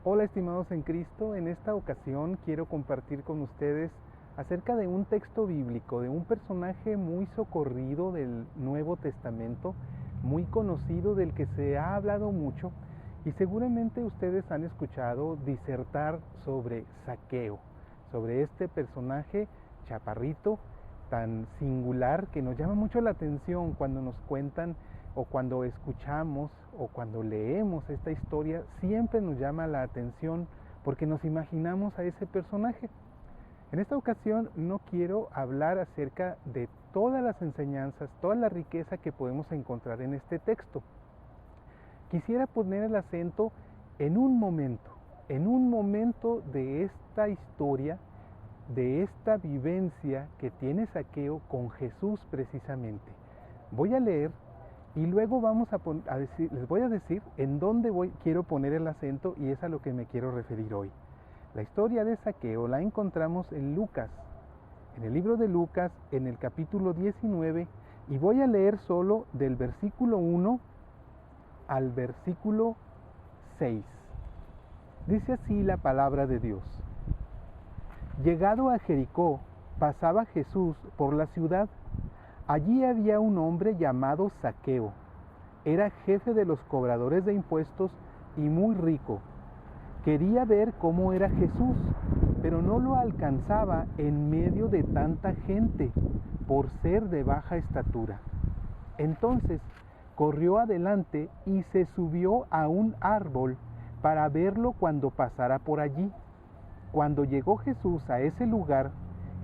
Hola estimados en Cristo, en esta ocasión quiero compartir con ustedes acerca de un texto bíblico, de un personaje muy socorrido del Nuevo Testamento, muy conocido, del que se ha hablado mucho y seguramente ustedes han escuchado disertar sobre Zaqueo, sobre este personaje chaparrito tan singular que nos llama mucho la atención cuando nos cuentan o cuando escuchamos o cuando leemos esta historia. Siempre nos llama la atención porque nos imaginamos a ese personaje. En esta ocasión no quiero hablar acerca de todas las enseñanzas, toda la riqueza que podemos encontrar en este texto. Quisiera poner el acento en un momento de esta historia, de esta vivencia que tiene Zaqueo con Jesús precisamente. Voy a leer y luego les voy a decir en dónde quiero poner el acento, y es a lo que me quiero referir hoy. La historia de Zaqueo la encontramos en Lucas, en el libro de Lucas, en el capítulo 19, y voy a leer solo del versículo 1 al versículo 6. Dice así la palabra de Dios. Llegado a Jericó, pasaba Jesús por la ciudad. Allí había un hombre llamado Zaqueo. Era jefe de los cobradores de impuestos y muy rico. Quería ver cómo era Jesús, pero no lo alcanzaba en medio de tanta gente, por ser de baja estatura. Entonces corrió adelante y se subió a un árbol para verlo cuando pasara por allí. Cuando llegó Jesús a ese lugar,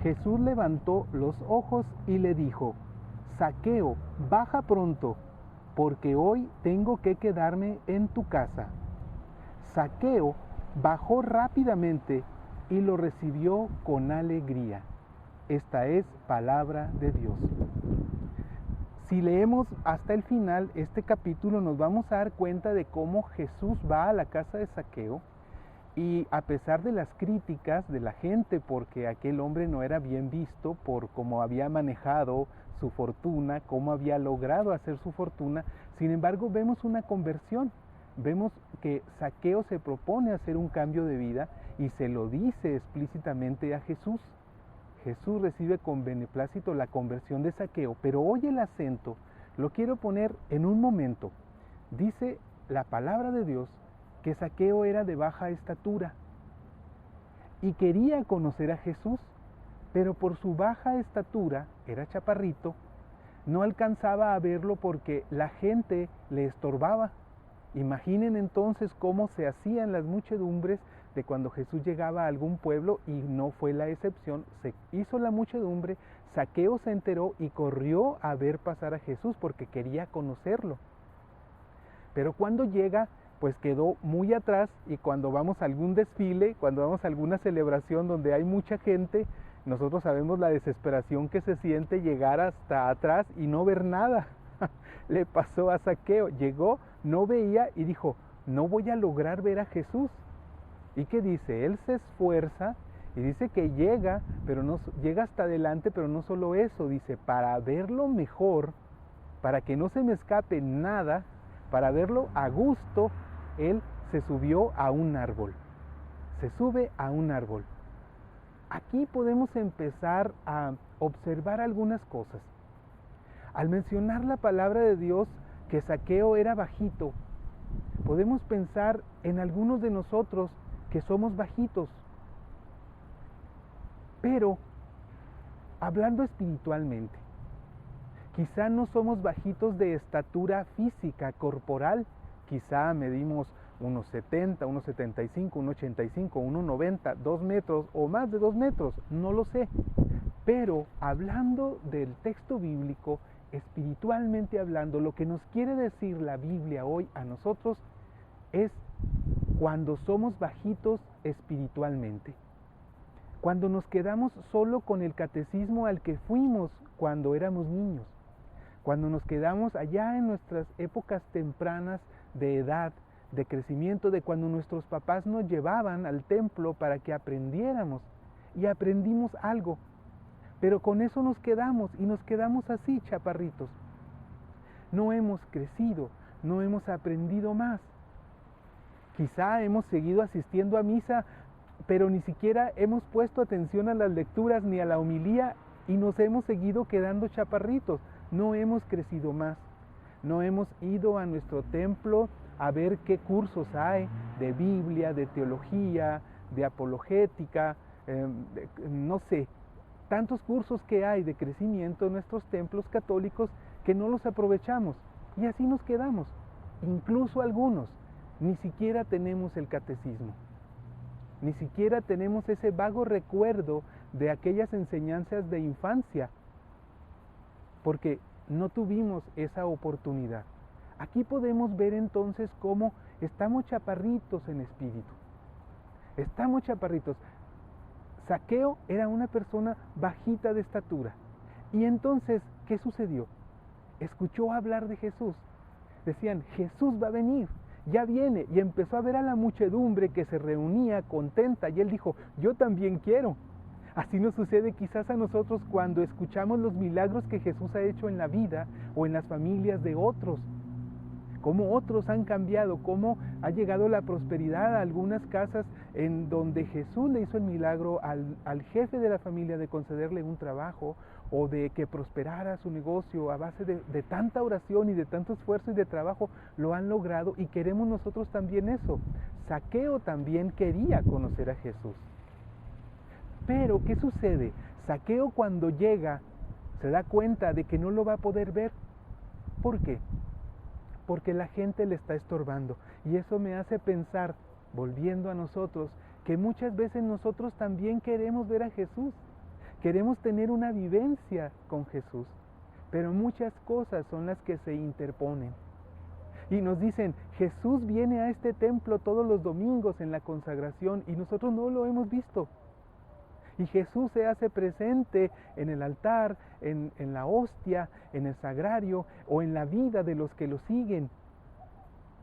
Jesús levantó los ojos y le dijo: Zaqueo, baja pronto, porque hoy tengo que quedarme en tu casa. Zaqueo bajó rápidamente y lo recibió con alegría. Esta es palabra de Dios. Si leemos hasta el final este capítulo, nos vamos a dar cuenta de cómo Jesús va a la casa de Zaqueo. Y a pesar de las críticas de la gente, porque aquel hombre no era bien visto por cómo había manejado su fortuna, cómo había logrado hacer su fortuna, sin embargo vemos una conversión. Vemos que Zaqueo se propone hacer un cambio de vida y se lo dice explícitamente a Jesús. Jesús recibe con beneplácito la conversión de Zaqueo, pero hoy el acento lo quiero poner en un momento. Dice la palabra de Dios que Zaqueo era de baja estatura y quería conocer a Jesús, pero por su baja estatura, era chaparrito, no alcanzaba a verlo porque la gente le estorbaba. Imaginen entonces cómo se hacían las muchedumbres de cuando Jesús llegaba a algún pueblo, y no fue la excepción. Se hizo la muchedumbre, Zaqueo se enteró y corrió a ver pasar a Jesús porque quería conocerlo. Pero cuando llega, pues quedó muy atrás, y cuando vamos a algún desfile, cuando vamos a alguna celebración donde hay mucha gente, nosotros sabemos la desesperación que se siente llegar hasta atrás y no ver nada. Le pasó a Zaqueo, llegó, no veía y dijo: no voy a lograr ver a Jesús. ¿Y qué dice? Él se esfuerza y dice que llega, pero no llega hasta adelante, pero no solo eso, dice: para verlo mejor, para que no se me escape nada, para verlo a gusto, él se subió a un árbol. Se sube a un árbol. Aquí podemos empezar a observar algunas cosas. Al mencionar la palabra de Dios que Zaqueo era bajito, podemos pensar en algunos de nosotros que somos bajitos. Pero, hablando espiritualmente, quizá no somos bajitos de estatura física, corporal. Quizá medimos unos 70, unos 75, unos 85, unos 90, 2 metros o más de 2 metros, no lo sé. Pero hablando del texto bíblico, espiritualmente hablando, lo que nos quiere decir la Biblia hoy a nosotros es cuando somos bajitos espiritualmente. Cuando nos quedamos solo con el catecismo al que fuimos cuando éramos niños. Cuando nos quedamos allá en nuestras épocas tempranas de edad, de crecimiento, de cuando nuestros papás nos llevaban al templo para que aprendiéramos, y aprendimos algo, pero con eso nos quedamos, y nos quedamos así, chaparritos. No hemos crecido, no hemos aprendido más. Quizá hemos seguido asistiendo a misa, pero ni siquiera hemos puesto atención a las lecturas ni a la homilía y nos hemos seguido quedando chaparritos. No hemos crecido más. No hemos ido a nuestro templo a ver qué cursos hay de Biblia, de teología, de apologética, no sé, tantos cursos que hay de crecimiento en nuestros templos católicos que no los aprovechamos. Y así nos quedamos. Incluso algunos ni siquiera tenemos el catecismo. Ni siquiera tenemos ese vago recuerdo de aquellas enseñanzas de infancia, porque no tuvimos esa oportunidad. Aquí podemos ver entonces cómo estamos chaparritos en espíritu. Estamos chaparritos. Zaqueo era una persona bajita de estatura. Y entonces, ¿qué sucedió? Escuchó hablar de Jesús. Decían, Jesús va a venir, ya viene. Y empezó a ver a la muchedumbre que se reunía contenta. Y él dijo, yo también quiero. Así nos sucede quizás a nosotros cuando escuchamos los milagros que Jesús ha hecho en la vida o en las familias de otros. Cómo otros han cambiado, cómo ha llegado la prosperidad a algunas casas en donde Jesús le hizo el milagro al jefe de la familia de concederle un trabajo o de que prosperara su negocio a base de tanta oración y de tanto esfuerzo y de trabajo, lo han logrado y queremos nosotros también eso. Zaqueo también quería conocer a Jesús. Pero, ¿qué sucede? Zaqueo cuando llega se da cuenta de que no lo va a poder ver. ¿Por qué? Porque la gente le está estorbando. Y eso me hace pensar, volviendo a nosotros, que muchas veces nosotros también queremos ver a Jesús. Queremos tener una vivencia con Jesús. Pero muchas cosas son las que se interponen. Y nos dicen, Jesús viene a este templo todos los domingos en la consagración y nosotros no lo hemos visto. Y Jesús se hace presente en el altar, en la hostia, en el sagrario o en la vida de los que lo siguen.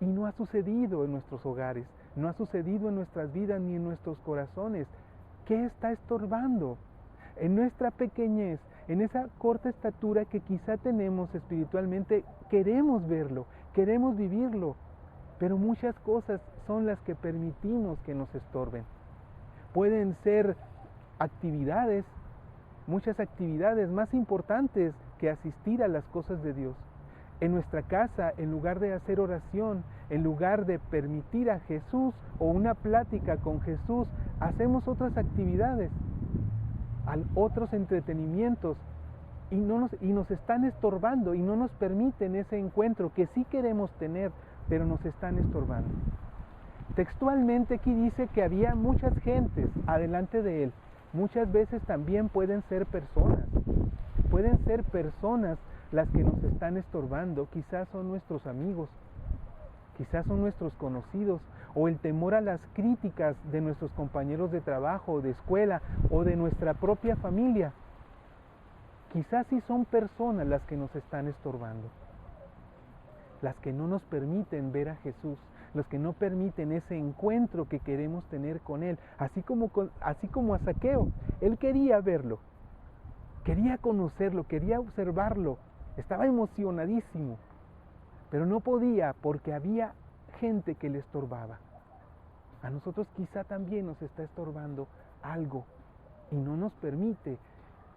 Y no ha sucedido en nuestros hogares, no ha sucedido en nuestras vidas ni en nuestros corazones. ¿Qué está estorbando? En nuestra pequeñez, en esa corta estatura que quizá tenemos espiritualmente, queremos verlo, queremos vivirlo, pero muchas cosas son las que permitimos que nos estorben. Pueden ser actividades, muchas actividades más importantes que asistir a las cosas de Dios. En nuestra casa, en lugar de hacer oración, en lugar de permitir a Jesús o una plática con Jesús, hacemos otras actividades, otros entretenimientos y nos están estorbando y no nos permiten ese encuentro que sí queremos tener, pero nos están estorbando. Textualmente aquí dice que había muchas gentes adelante de él. Muchas veces también pueden ser personas las que nos están estorbando. Quizás son nuestros amigos, quizás son nuestros conocidos, o el temor a las críticas de nuestros compañeros de trabajo, de escuela, o de nuestra propia familia. Quizás sí son personas las que nos están estorbando, las que no nos permiten ver a Jesús, los que no permiten ese encuentro que queremos tener con Él, así como a Zaqueo. Él quería verlo, quería conocerlo, quería observarlo, estaba emocionadísimo, pero no podía porque había gente que le estorbaba. A nosotros quizá también nos está estorbando algo y no nos permite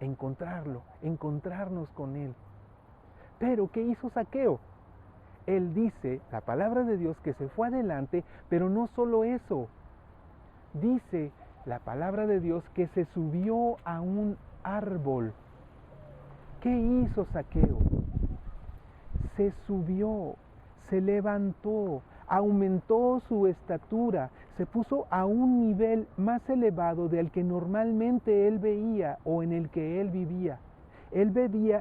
encontrarnos con Él. Pero ¿qué hizo Zaqueo? Él dice, la palabra de Dios, que se fue adelante, pero no solo eso. Dice la palabra de Dios que se subió a un árbol. ¿Qué hizo Zaqueo? Se subió, se levantó, aumentó su estatura, se puso a un nivel más elevado del que normalmente él veía o en el que él vivía. Él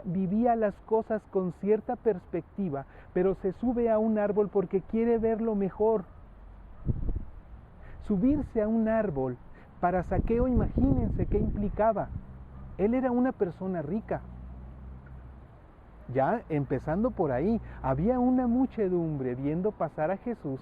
vivía las cosas con cierta perspectiva, pero se sube a un árbol porque quiere verlo mejor. Subirse a un árbol, para Zaqueo, imagínense qué implicaba. Él era una persona rica. Ya empezando por ahí, había una muchedumbre viendo pasar a Jesús.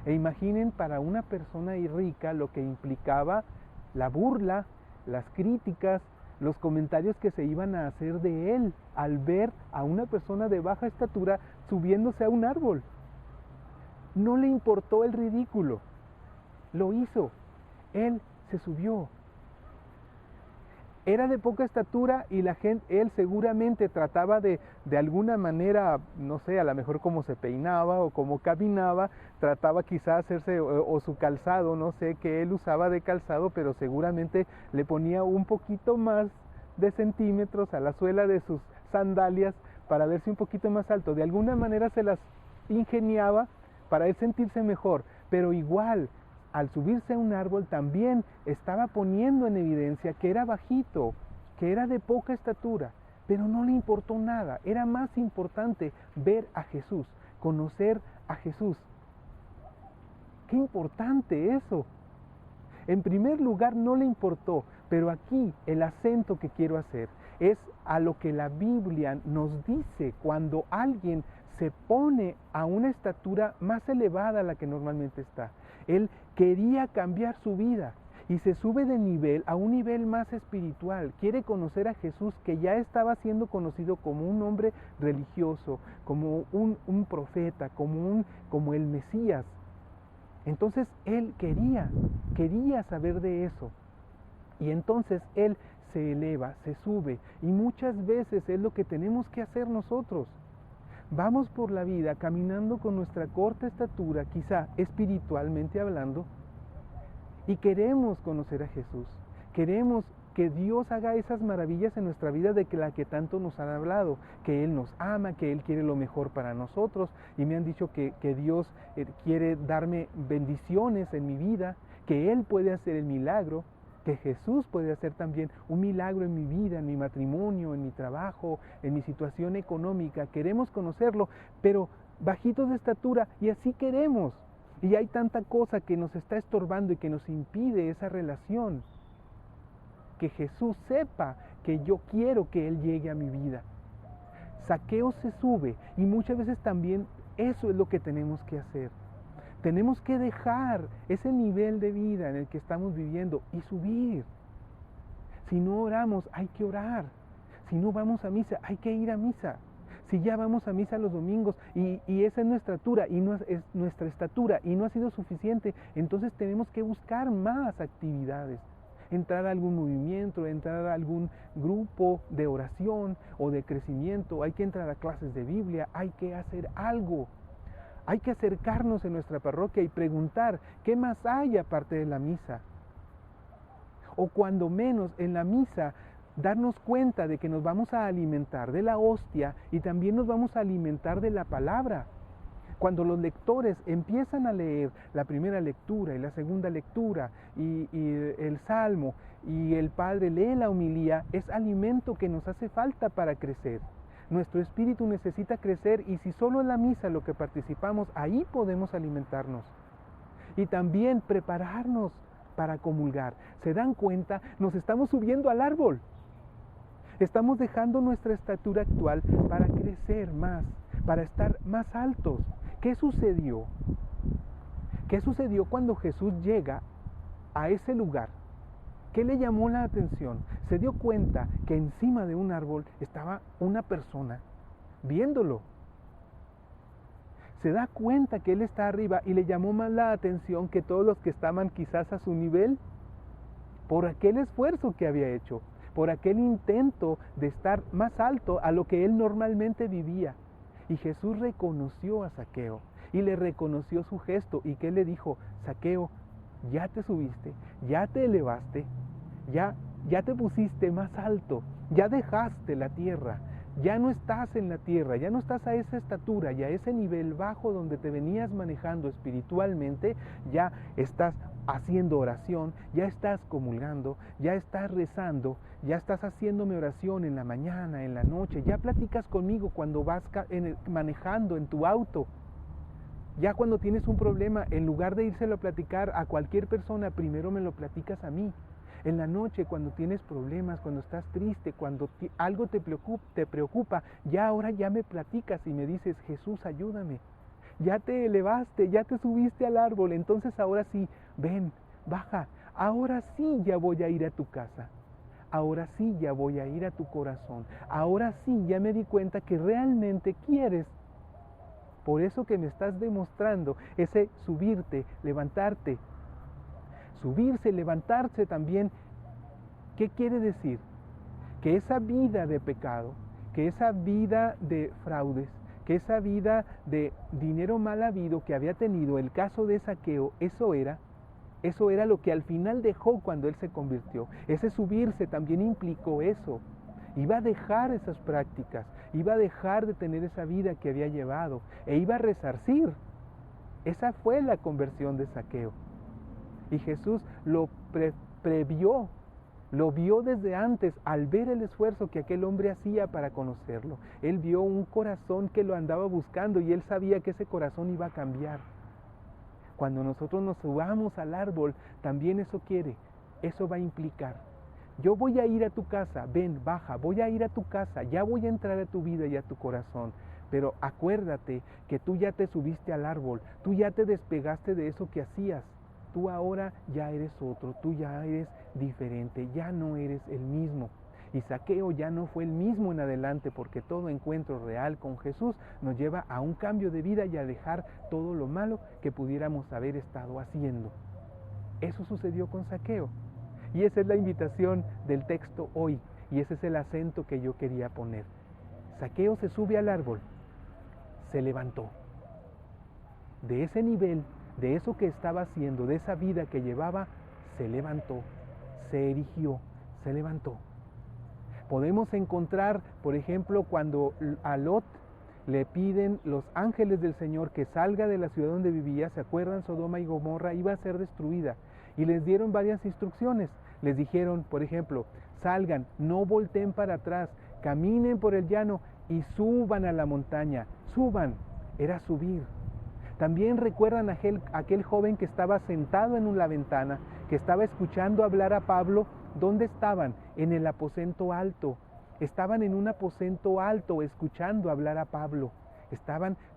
E imaginen para una persona rica lo que implicaba la burla, las críticas, los comentarios que se iban a hacer de él al ver a una persona de baja estatura subiéndose a un árbol. No le importó el ridículo, lo hizo. Él se subió. Era de poca estatura y él seguramente trataba de alguna manera, no sé, a lo mejor cómo se peinaba o cómo caminaba, trataba quizá hacerse, o su calzado, no sé qué él usaba de calzado, pero seguramente le ponía un poquito más de centímetros a la suela de sus sandalias para verse un poquito más alto. De alguna manera se las ingeniaba para él sentirse mejor, pero igual, al subirse a un árbol también estaba poniendo en evidencia que era bajito, que era de poca estatura, pero no le importó nada. Era más importante ver a Jesús, conocer a Jesús. Qué importante eso. En primer lugar, no le importó, pero aquí el acento que quiero hacer es a lo que la Biblia nos dice cuando alguien se pone a una estatura más elevada a la que normalmente está. Él quería cambiar su vida y se sube de nivel a un nivel más espiritual. Quiere conocer a Jesús, que ya estaba siendo conocido como un hombre religioso, como un profeta, como el Mesías. Entonces él quería saber de eso. Y entonces él se eleva, se sube. Y muchas veces es lo que tenemos que hacer nosotros. Vamos por la vida caminando con nuestra corta estatura, quizá espiritualmente hablando, y queremos conocer a Jesús. Queremos que Dios haga esas maravillas en nuestra vida de la que tanto nos han hablado, que Él nos ama, que Él quiere lo mejor para nosotros, y me han dicho que Dios quiere darme bendiciones en mi vida, que Él puede hacer el milagro, que Jesús puede hacer también un milagro en mi vida, en mi matrimonio, en mi trabajo, en mi situación económica. Queremos conocerlo, pero bajitos de estatura, y así queremos. Y hay tanta cosa que nos está estorbando y que nos impide esa relación. Que Jesús sepa que yo quiero que Él llegue a mi vida. Zaqueo se sube, y muchas veces también eso es lo que tenemos que hacer. Tenemos que dejar ese nivel de vida en el que estamos viviendo y subir. Si no oramos, hay que orar. Si no vamos a misa, hay que ir a misa. Si ya vamos a misa los domingos y esa es nuestra estatura y no es nuestra estatura y no ha sido suficiente, entonces tenemos que buscar más actividades. Entrar a algún movimiento, entrar a algún grupo de oración o de crecimiento, hay que entrar a clases de Biblia, hay que hacer algo. Hay que acercarnos en nuestra parroquia y preguntar qué más hay aparte de la misa. O cuando menos en la misa, darnos cuenta de que nos vamos a alimentar de la hostia y también nos vamos a alimentar de la palabra. Cuando los lectores empiezan a leer la primera lectura y la segunda lectura y el salmo y el padre lee la homilía, es alimento que nos hace falta para crecer. Nuestro espíritu necesita crecer y si solo en la misa lo que participamos, ahí podemos alimentarnos. Y también prepararnos para comulgar. ¿Se dan cuenta? Nos estamos subiendo al árbol. Estamos dejando nuestra estatura actual para crecer más, para estar más altos. ¿Qué sucedió? ¿Qué sucedió cuando Jesús llega a ese lugar? ¿Qué le llamó la atención? Se dio cuenta que encima de un árbol estaba una persona viéndolo. Se da cuenta que él está arriba y le llamó más la atención que todos los que estaban quizás a su nivel por aquel esfuerzo que había hecho, por aquel intento de estar más alto a lo que él normalmente vivía. Y Jesús reconoció a Zaqueo y le reconoció su gesto y que le dijo: Zaqueo, ya te subiste, ya te elevaste, ya te pusiste más alto, ya dejaste la tierra, ya no estás en la tierra, ya no estás a esa estatura y a ese nivel bajo donde te venías manejando espiritualmente, ya estás haciendo oración, ya estás comulgando, ya estás rezando, ya estás haciéndome oración en la mañana, en la noche, ya platicas conmigo cuando vas manejando en tu auto. Ya cuando tienes un problema, en lugar de írselo a platicar a cualquier persona, primero me lo platicas a mí. En la noche, cuando tienes problemas, cuando estás triste, cuando algo te preocupa, ahora ya me platicas y me dices: Jesús, ayúdame. Ya te elevaste, ya te subiste al árbol, entonces ahora sí, ven, baja. Ahora sí ya voy a ir a tu casa. Ahora sí ya voy a ir a tu corazón. Ahora sí ya me di cuenta que realmente quieres. Por eso que me estás demostrando ese subirte, levantarte, Subirse, levantarse también. ¿Qué quiere decir? Que esa vida de pecado, que esa vida de fraudes, que esa vida de dinero mal habido que había tenido el caso de Zaqueo, eso era lo que al final dejó cuando él se convirtió. Ese subirse también implicó eso. Iba a dejar esas prácticas, iba a dejar de tener esa vida que había llevado e iba a resarcir. Esa fue la conversión de Zaqueo. Y Jesús lo previó, lo vio desde antes al ver el esfuerzo que aquel hombre hacía para conocerlo. Él vio un corazón que lo andaba buscando y él sabía que ese corazón iba a cambiar. Cuando nosotros nos subamos al árbol, también eso va a implicar. Yo voy a ir a tu casa, ven, baja, voy a ir a tu casa, ya voy a entrar a tu vida y a tu corazón. Pero acuérdate que tú ya te subiste al árbol, tú ya te despegaste de eso que hacías. Tú ahora ya eres otro, tú ya eres diferente, ya no eres el mismo. Y Zaqueo ya no fue el mismo en adelante, porque todo encuentro real con Jesús nos lleva a un cambio de vida y a dejar todo lo malo que pudiéramos haber estado haciendo. Eso sucedió con Zaqueo. Y esa es la invitación del texto hoy, y ese es el acento que yo quería poner. Zaqueo se sube al árbol, se levantó. De ese nivel, de eso que estaba haciendo, de esa vida que llevaba, se levantó, se erigió, se levantó. Podemos encontrar, por ejemplo, cuando a Lot le piden los ángeles del Señor que salga de la ciudad donde vivía, ¿se acuerdan? Sodoma y Gomorra iba a ser destruida. Y les dieron varias instrucciones. Les dijeron, por ejemplo, salgan, no volteen para atrás, caminen por el llano y suban a la montaña. Suban, era subir. También recuerdan aquel joven que estaba sentado en la ventana, que estaba escuchando hablar a Pablo. ¿Dónde estaban? En el aposento alto. Estaban en un aposento alto escuchando hablar a Pablo.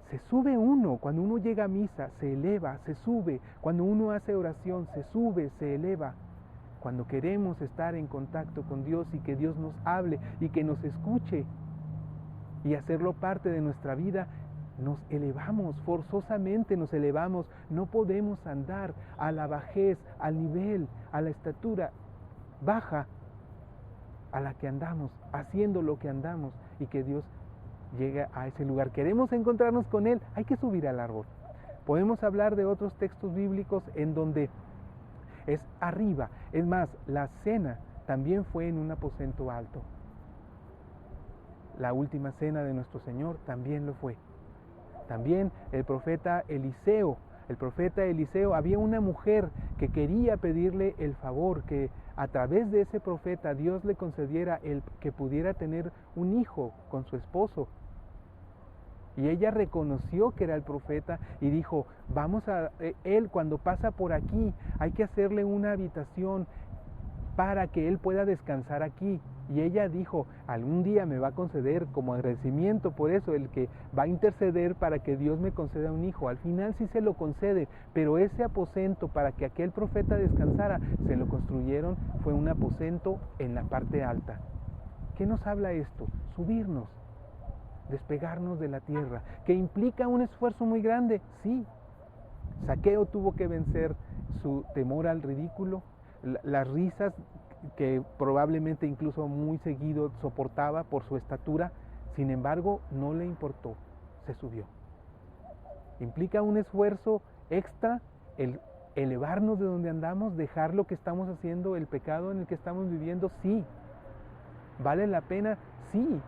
Se sube uno, cuando uno llega a misa, se eleva, se sube. Cuando uno hace oración, se sube, se eleva. Cuando queremos estar en contacto con Dios y que Dios nos hable y que nos escuche y hacerlo parte de nuestra vida, nos elevamos, forzosamente nos elevamos. No podemos andar a la bajez, al nivel, a la estatura baja a la que andamos, haciendo lo que andamos y que Dios llegue a ese lugar. Queremos encontrarnos con Él, hay que subir al árbol. Podemos hablar de otros textos bíblicos en donde es arriba. Es más, la cena también fue en un aposento alto. La última cena de nuestro Señor también lo fue. También el profeta Eliseo, había una mujer que quería pedirle el favor, que a través de ese profeta Dios le concediera el que pudiera tener un hijo con su esposo. Y ella reconoció que era el profeta y dijo, él cuando pasa por aquí, hay que hacerle una habitación para que él pueda descansar aquí. Y ella dijo, algún día me va a conceder como agradecimiento por eso, el que va a interceder para que Dios me conceda un hijo. Al final sí se lo concede, pero ese aposento para que aquel profeta descansara, se lo construyeron, fue un aposento en la parte alta. ¿Qué nos habla esto? Subirnos, despegarnos de la tierra, que implica un esfuerzo muy grande, sí. Zaqueo tuvo que vencer su temor al ridículo, las risas que probablemente incluso muy seguido soportaba por su estatura. Sin embargo, no le importó, se subió. Implica un esfuerzo extra el elevarnos de donde andamos, dejar lo que estamos haciendo, el pecado en el que estamos viviendo, sí. ¿Vale la pena? Sí.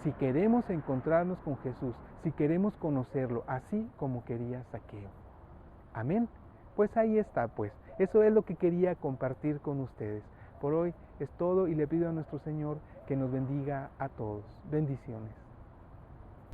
Si queremos encontrarnos con Jesús, si queremos conocerlo, así como quería Zaqueo. Amén. Pues ahí está, pues. Eso es lo que quería compartir con ustedes. Por hoy es todo y le pido a nuestro Señor que nos bendiga a todos. Bendiciones.